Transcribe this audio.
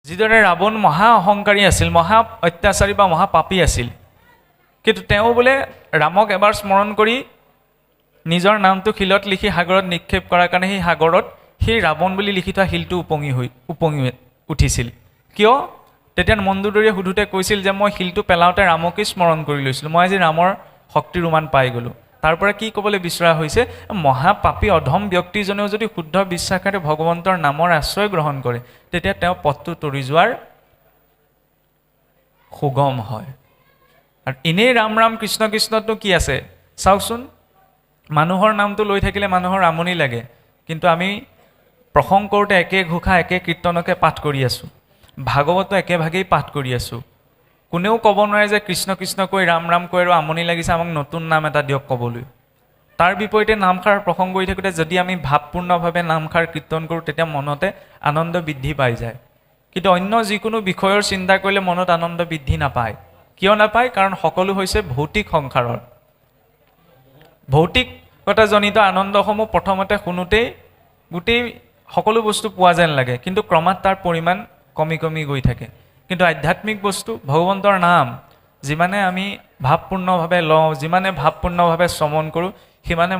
যিদৰে ৰাৱণ মহা অহংকাৰী আছিল, মহা অত্যাচাৰী বা মহাপাপী আছিল, কিন্তু তেওঁ বোলে ৰামক এবাৰ স্মৰণ কৰি নিজৰ নামটো শিলত লিখি সাগৰত নিক্ষেপ কৰাৰ কাৰণে সেই সাগৰত সেই ৰাৱণ বুলি লিখি থোৱা শিলটো উপঙি উঠিছিল। কিয়? তেতিয়া মন্দোদৰীয়ে সোধোতে কৈছিল যে মই শিলটো পেলাওঁতে ৰামকেই স্মৰণ কৰি লৈছিলোঁ, মই আজি ৰামৰ শক্তিৰ উমান পাই গ'লোঁ। তাৰ পৰা কি ক'বলৈ বিচৰা হৈছে, মহাপাপী অধম ব্যক্তিজনেও যদি শুদ্ধ বিশ্বাসেৰে ভগৱন্তৰ নামৰ আশ্ৰয় গ্ৰহণ কৰে, তেতিয়া তেওঁ পথটো তৰি যোৱাৰ সুগম হয়। আৰু এনেই ৰাম ৰাম কৃষ্ণ কৃষ্ণতো কি আছে চাওকচোন, মানুহৰ নামটো লৈ থাকিলে মানুহৰ আমনি লাগে, কিন্তু আমি প্ৰসংগ কৰোঁতে একে ঘোষা একে কীৰ্তনকে পাঠ কৰি আছোঁ, ভাগৱতো একেভাগেই পাঠ কৰি আছোঁ। কোনেও ক'ব নোৱাৰে যে কৃষ্ণ কৃষ্ণ কৈ ৰাম ৰাম কৈ আৰু আমনি লাগিছে, আমাক নতুন নাম এটা দিয়ক ক'বলৈ। তাৰ বিপৰীতে নামষাৰ প্ৰসংগ কৰি থাকোঁতে যদি আমি ভাৱপূৰ্ণভাৱে নামষাৰ কীৰ্তন কৰোঁ, তেতিয়া মনতে আনন্দ বৃদ্ধি পাই যায়। কিন্তু অন্য যিকোনো বিষয়ৰ চিন্তা কৰিলে মনত আনন্দ বৃদ্ধি নাপায়। কিয় নাপায়? কাৰণ সকলো হৈছে ভৌতিক সংসাৰৰ। ভৌতিকতাজনিত আনন্দসমূহ প্ৰথমতে শুনোতেই গোটেই সকলো বস্তু পোৱা যেন লাগে, কিন্তু ক্ৰমাৎ তাৰ পৰিমাণ কমি কমি গৈ থাকে। কিন্তু আধ্যাত্মিক বস্তু ভগৱন্তৰ নাম যিমানে আমি ভাৱপূৰ্ণভাৱে লওঁ, যিমানে ভাৱপূৰ্ণভাৱে শ্ৰৱণ কৰোঁ, সিমানে